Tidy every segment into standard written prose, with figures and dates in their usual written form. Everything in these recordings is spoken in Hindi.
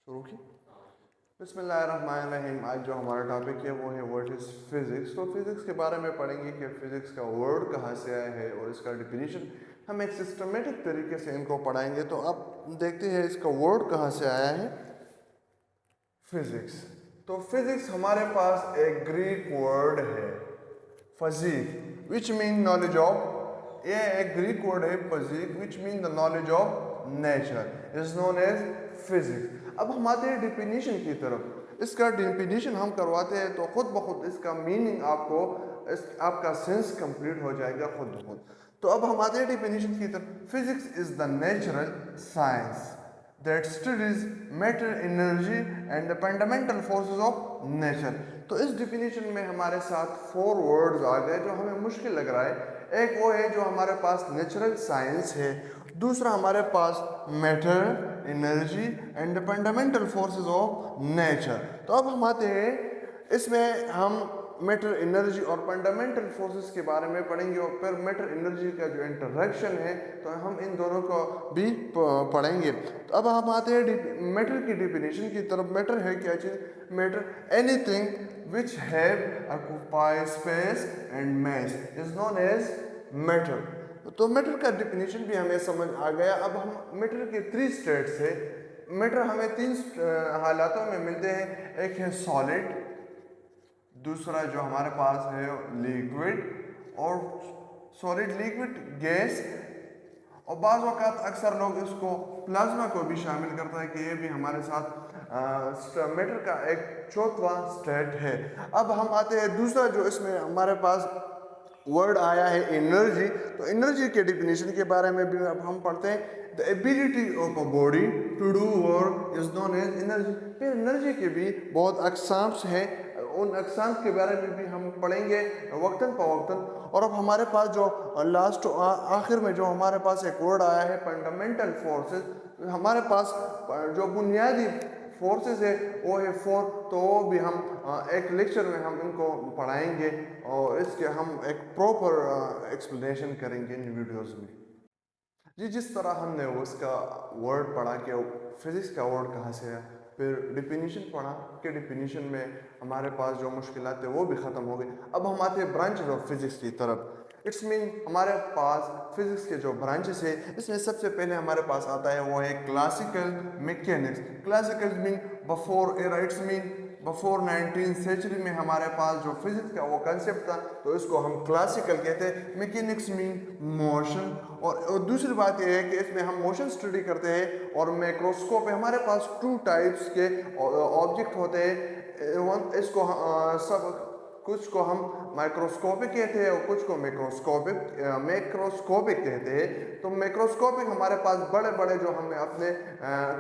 शुरू की। बिस्मिल्लाहिर्रहमानिर्रहीम। आज जो हमारा टॉपिक है वो है व्हाट इज़ फिज़िक्स। तो फिज़िक्स के बारे में पढ़ेंगे कि फ़िज़िक्स का वर्ड कहाँ से आया है और इसका डिफिनीशन हम एक सिस्टमेटिक तरीके से इनको पढ़ाएंगे। तो अब देखते हैं इसका वर्ड कहाँ से आया है, फिज़िक्स। तो फिज़िक्स हमारे पास एक ग्रीक वर्ड है फजीक, विच मीन नॉलेज ऑफ, ये एक ग्रीक वर्ड है फजीक which mean the knowledge of nature is known as physics. अब हम आते हैं डिफिनीशन की तरफ। इसका डिफिनीशन हम करवाते हैं तो खुद ब खुद इसका मीनिंग आपका सेंस कंप्लीट हो जाएगा खुद ब खुद। तो अब हम आते हैं डिफिनीशन की तरफ। Physics is the natural science that studies matter, energy and the fundamental forces of nature। तो इस डिफिनीशन में हमारे साथ 4 वर्ड्स आ गए जो हमें मुश्किल लग रहा है। एक वो है जो हमारे पास नेचुरल साइंस है, दूसरा हमारे पास matter, energy and the fundamental forces of nature. तो अब हम आते हैं इसमें हम मैटर, एनर्जी और फंडामेंटल फोर्सेस के बारे में पढ़ेंगे और फिर मैटर एनर्जी का जो इंटरेक्शन है तो हम इन दोनों को भी पढ़ेंगे। तो अब हम आते हैं मैटर की डिफिनीशन की तरफ। मैटर है क्या चीज़? Matter anything which have occupy space and mass is known as matter. तो मैटर का डिफिनीशन भी हमें समझ आ गया। अब हम मैटर के 3 स्टेट्स है। मैटर हमें 3 हालातों में मिलते हैं। एक है सॉलिड, दूसरा जो हमारे पास है लिक्विड, और सॉलिड, लिक्विड, गैस, और बाज़ वक़्त अक्सर लोग इसको प्लाज्मा को भी शामिल करता है कि ये भी हमारे साथ मैटर का एक चौथा स्टेट है। अब हम आते हैं दूसरा जो इसमें हमारे पास वर्ड आया है एनर्जी। तो एनर्जी के डिफिनीशन के बारे में भी अब हम पढ़ते हैं। The ability of a body to do work is known as energy. फिर एनर्जी के भी बहुत अकसाम्स हैं, उन अकसाम के बारे में भी हम पढ़ेंगे वक्तन फ़वक्तन। और अब हमारे पास जो लास्ट आखिर में जो हमारे पास एक वर्ड आया है फंडामेंटल फोर्सेस। हमारे पास जो बुनियादी फोर्सेस है वो है 4। तो वो भी हम एक लेक्चर में हम इनको पढ़ाएंगे और इसके हम एक प्रॉपर एक्सप्लेनेशन करेंगे इन वीडियोज़ में। जी, जिस तरह हमने उसका वर्ड पढ़ा कि फिज़िक्स का वर्ड कहाँ से है, फिर डिफिनीशन पढ़ा कि डिफिनीशन में हमारे पास जो मुश्किलात है वो भी ख़त्म हो गई। अब हम आते हैं ब्रांचेज ऑफ फिज़िक्स की तरफ। इट्स मीन हमारे पास फिज़िक्स के जो ब्रांचेस है इसमें सबसे पहले हमारे पास आता है वो है classical mechanics. Classical mean before era, it's mean before 19th century में हमारे पास जो फिजिक्स का वो कंसेप्ट था तो इसको हम क्लासिकल कहते हैं। Mechanics mean motion. और दूसरी बात यह है कि इसमें हम मोशन स्टडी करते हैं और माइक्रोस्कोप है। हमारे पास 2 टाइप्स के ऑब्जेक्ट होते हैं। इसको सब कुछ को हम माइक्रोस्कोपिक कहते हैं और कुछ को मैक्रोस्कोपिक कहते हैं। तो मैक्रोस्कोपिक हमारे पास बड़े बड़े जो हमें अपने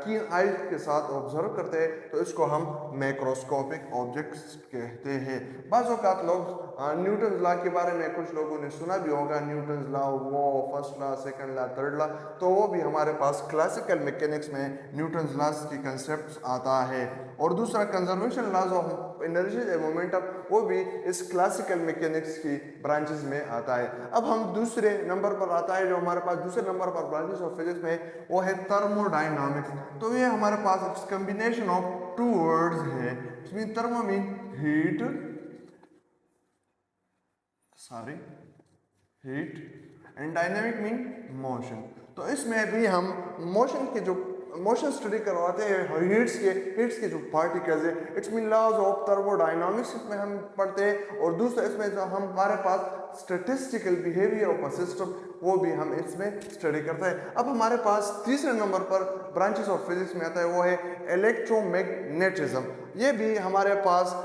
कीन आइज के साथ ऑब्जर्व करते हैं तो इसको हम मैक्रोस्कोपिक ऑब्जेक्ट्स कहते हैं। बाज़ औक़ात लोग न्यूटन लॉ के बारे में कुछ लोगों ने सुना भी होगा, न्यूटन लॉ, वो first law, second law, third law. तो वो भी हमारे पास क्लासिकल मैकेनिक्स में न्यूटन लॉज की कंसेप्ट आता है। और दूसरा conservation laws of energy and momentum, वो भी इस क्लासिकल मैकेनिक्स की ब्रांचेस में आता है। अब हम दूसरे नंबर पर आता है जो हमारे पास दूसरे नंबर पर ब्रांचेस ऑफ फिजिक्स में वो है थर्मोडायनामिक्स। तो ये हमारे पास कॉम्बिनेशन ऑफ 2 वर्ड्स है। इसमें thermo mean heat, heat and dynamic mean motion. तो इसमें भी हम मोशन के जो मोशन स्टडी करवाते हैं हीट्स के जो पार्टिकल्स है, it's mean laws of thermodynamics इसमें हम पढ़ते हैं। और दूसरा इसमें जो हमारे पास statistical behaviour of a system वो भी हम इसमें स्टडी करते हैं। अब हमारे पास तीसरे नंबर पर ब्रांचेस ऑफ फिजिक्स में आता है वो है इलेक्ट्रोमैग्नेटिज्म। ये भी हमारे पास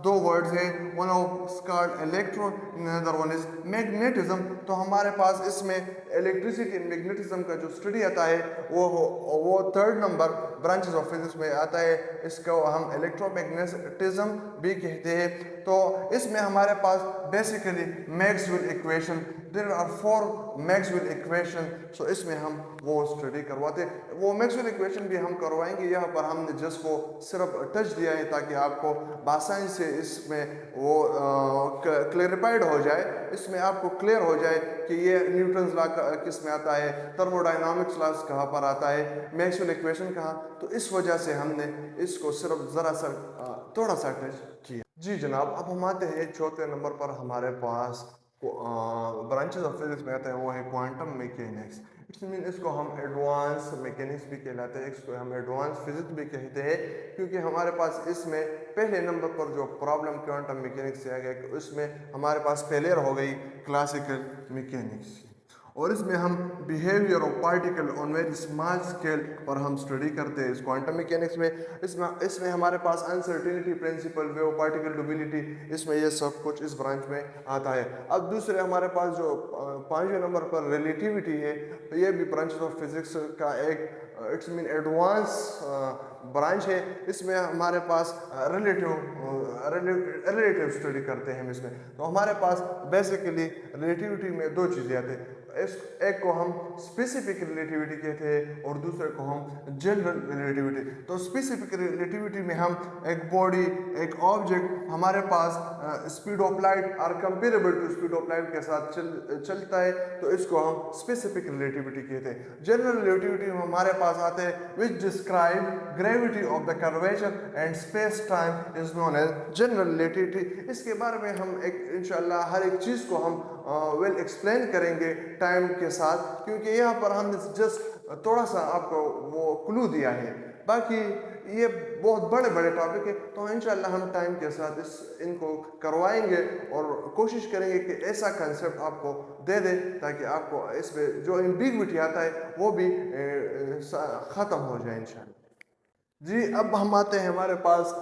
2 वर्ड्स हैं, one of called electro, another one is magnetism. तो हमारे पास इसमें इलेक्ट्रिसिटी एंड मैग्नेटिज्म का जो स्टडी आता है वो 3rd number branches of physics में आता है। इसको हम इलेक्ट्रोमैग्नेटिज्म भी कहते हैं। तो इसमें हमारे पास basically Maxwell equation, there are 4 Maxwell equation. So इसमें हम वो स्टडी करवाते हैं। वो मैक्सवेल इक्वेशन भी हम करवाएंगे। यहाँ पर हमने जस्ट वो सिर्फ टच दिया है ताकि आपको आसानी से इसमें वो क्लैरिफाइड हो जाए, इसमें आपको क्लियर हो जाए कि ये न्यूटन्स लॉ किस में आता है, थर्मोडायनामिक्स लॉ कहाँ पर आता है, मैक्सवेल इक्वेशन कहाँ। तो इस वजह से हमने इसको सिर्फ ज़रा सा थोड़ा सा टच किया। जी जनाब, अब हम आते हैं चौथे नंबर पर हमारे पास ब्रांचेस ऑफ फिजिक्स में आता है, वो है क्वांटम मैकेनिक्स। इट्स मीन इसको हम एडवांस मैकेनिक्स भी कहलाते हैं, इसको हम एडवांस फिजिक्स भी कहते हैं, क्योंकि हमारे पास इसमें पहले नंबर पर जो प्रॉब्लम क्वांटम मैकेनिक्स से आ गया कि उसमें हमारे पास फेलियर हो गई क्लासिकल मैकेनिक्स की, और इसमें हम behaviour of particle on very small scale पर हम स्टडी करते हैं इस क्वांटम मैकेनिक्स में। इसमें हमारे पास अनसर्टेनिटी प्रिंसिपल, वेव पार्टिकल डुबिलिटी, इसमें ये सब कुछ इस ब्रांच में आता है। अब दूसरे हमारे पास जो 5वें नंबर पर रिलेटिविटी है, तो ये भी ब्रांच ऑफ फिजिक्स का एक इट्स मीन एडवांस ब्रांच है। इसमें हमारे पास रिलेटिव स्टडी करते हैं हम इसमें। तो हमारे पास बेसिकली रिलेटिविटी में दो चीज़ें आती हैं, एक को हम स्पेसिफिक रिलेटिविटी कहते हैं और दूसरे को हम जनरल रिलेटिविटी। तो स्पेसिफिक रिलेटिविटी में हम एक बॉडी, एक ऑब्जेक्ट हमारे पास speed of light are comparable to speed of light के साथ चलता है, तो इसको हम स्पेसिफिक रिलेटिविटी कहते हैं। जनरल रिलेटिविटी में हमारे पास आते हैं which describe gravity of the curvature and space time is known as general relativity. इसके बारे में हम एक इंशाल्लाह हर एक चीज़ को हम वेल एक्सप्लेन करेंगे टाइम के साथ, क्योंकि यहाँ पर हमने जस्ट थोड़ा सा आपको वो क्लू दिया है, बाकी ये बहुत बड़े बड़े टॉपिक है। तो इंशाल्लाह हम टाइम के साथ इनको करवाएंगे और कोशिश करेंगे कि ऐसा कंसेप्ट आपको दे दे ताकि आपको इसमें जो एम्बिग्विटी आता है वो भी ख़त्म हो जाए इंशाल्लाह। जी, अब हम आते हैं हमारे पास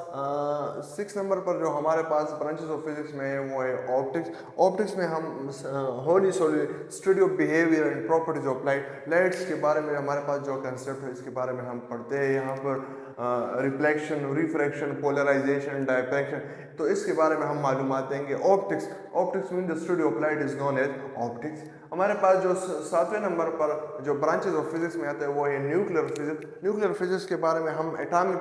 6 नंबर पर जो हमारे पास ब्रांचेस ऑफ फिजिक्स में है वो है ऑप्टिक्स। ऑप्टिक्स में हम wholly solely study of behaviour and properties of light, lights के बारे में हमारे पास जो कंसेप्ट है इसके बारे में हम पढ़ते हैं। यहाँ पर रिफ्लेक्शन, रिफ्रैक्शन, पोलराइजेशन, डायफ्रैक्शन, तो इसके बारे में हम मालूमात देंगे। Optics mean the study of light is known as optics. हमारे पास जो 7वें नंबर पर जो ब्रांचेस ऑफ फिजिक्स में आते हैं वो है न्यूक्लियर फिजिक्स। न्यूक्लियर फिजिक्स के बारे में हम एटॉमिक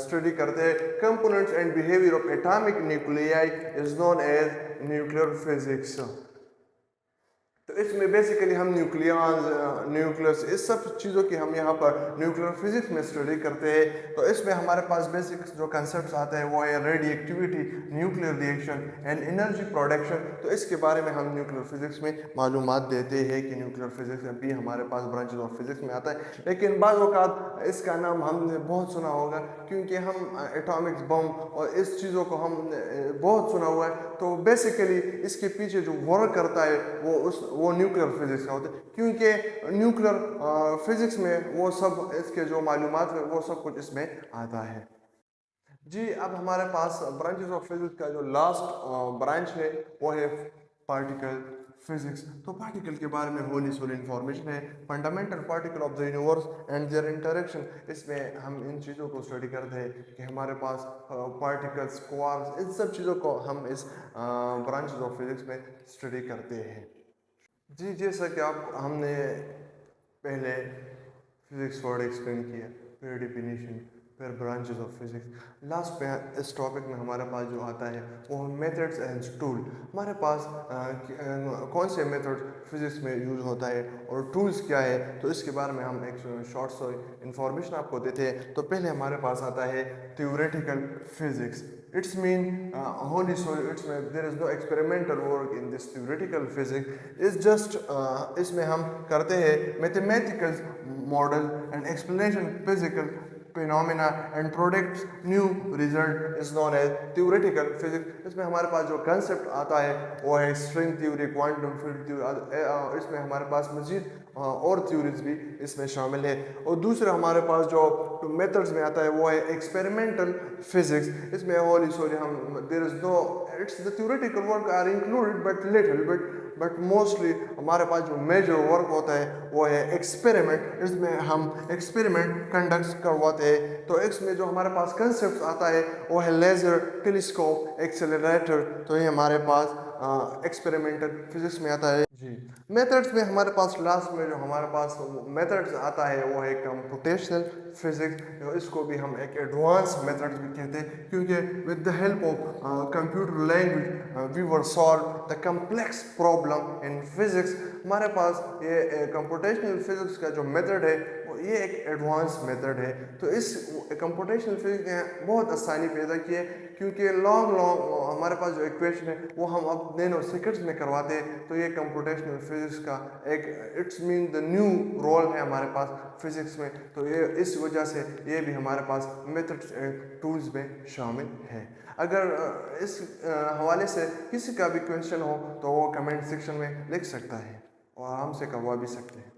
स्टडी करते हैं। Components and behaviour of atomic nuclei is known as nuclear physics. तो इसमें बेसिकली हम न्यूक्लियस इस सब चीज़ों की हम यहाँ पर न्यूक्लियर फिजिक्स में स्टडी करते हैं। तो इसमें हमारे पास बेसिक जो कंसेप्ट आते हैं वो है radioactivity, nuclear reaction and energy production. तो इसके बारे में हम न्यूक्लियर फिजिक्स में मालूमात देते हैं कि न्यूक्लियर फिजिक्स में भी हमारे पास ब्रांचेस ऑफ फिजिक्स में आता है। लेकिन बाज़ औक़ात इसका नाम हमने बहुत सुना होगा, क्योंकि हम एटॉमिक बम और इस चीज़ों को हम बहुत सुना हुआ है। तो बेसिकली इसके पीछे जो वर्क करता है वो न्यूक्लियर फिजिक्स का होता है, क्योंकि न्यूक्लियर फिजिक्स में वो सब इसके जो मालूमात है वो सब कुछ इसमें आता है। जी, अब हमारे पास ब्रांचेस ऑफ फिजिक्स का जो लास्ट ब्रांच है वो है पार्टिकल फिजिक्स। तो पार्टिकल के बारे में होली सोली इंफॉर्मेशन है, fundamental particle of the universe and there interaction. इसमें हम इन चीज़ों को स्टडी करते हैं कि हमारे पास पार्टिकल्स, क्वार्क्स, इन सब चीज़ों को हम इस ब्रांचेस ऑफ फिजिक्स में स्टडी करते हैं। जी, जैसा कि हमने पहले फिजिक्स वर्ड एक्सप्लेन किया, फिर डिफिनीशन, फिर ब्रांचेस ऑफ फिजिक्स, लास्ट पे इस टॉपिक में हमारे पास जो आता है वो मेथड्स एंड टूल। हमारे पास कौन से मेथड फिजिक्स में यूज़ होता है और टूल्स क्या है, तो इसके बारे में हम एक शॉर्ट सा इंफॉर्मेशन आपको देते हैं। तो पहले हमारे पास आता है theoretical physics. It's mean holy soul. There is no experimental work in this theoretical physics. It's just इसमें हम करते हैं mathematical model and explanation physical phenomena and products new result is known as theoretical physics। इसमें हमारे पास जो concept आता है वो है string theory, quantum field theory। इसमें हमारे पास मज़ीद और थ्योरीज भी इसमें शामिल है। और दूसरा हमारे पास जो मेथड्स में आता है वो है एक्सपेरिमेंटल फिजिक्स। इसमें होली सोली हम there is no it's the theoretical work are included but little but mostly हमारे पास जो मेजर वर्क होता है वो है एक्सपेरिमेंट। इसमें हम एक्सपेरिमेंट कंडक्ट करवाते हैं। तो इसमें जो हमारे पास कंसेप्ट आता है वो है लेज़र, टेलीस्कोप, एक्सेलरेटर। तो ये हमारे पास एक्सपेरिमेंटल फिजिक्स में आता है जी। मेथड्स में हमारे पास लास्ट में जो हमारे पास मेथड्स आता है वो है कंप्यूटेशनल फिजिक्स, इसको भी हम एक एडवांस मेथड्स भी कहते हैं, क्योंकि with the help of computer language we were solve the complex problem in physics. हमारे पास ये कंप्यूटेशनल फिजिक्स का जो मेथड है ये एक एडवांस मेथड है। तो इस कंप्यूटेशनल फिजिक्स ने बहुत आसानी पैदा की है, क्योंकि लॉन्ग हमारे पास जो इक्वेशन है वो हम अब नैनो सेकंड्स में करवाते हैं। तो ये कंप्यूटेशनल फिजिक्स का एक it's mean the new role है हमारे पास फिजिक्स में। तो ये इस वजह से ये भी हमारे पास मेथड्स एंड टूल्स में शामिल है। अगर इस हवाले से किसी का भी क्वेश्चन हो तो वो कमेंट सेक्शन में लिख सकता है और हमसे करवा भी सकते हैं।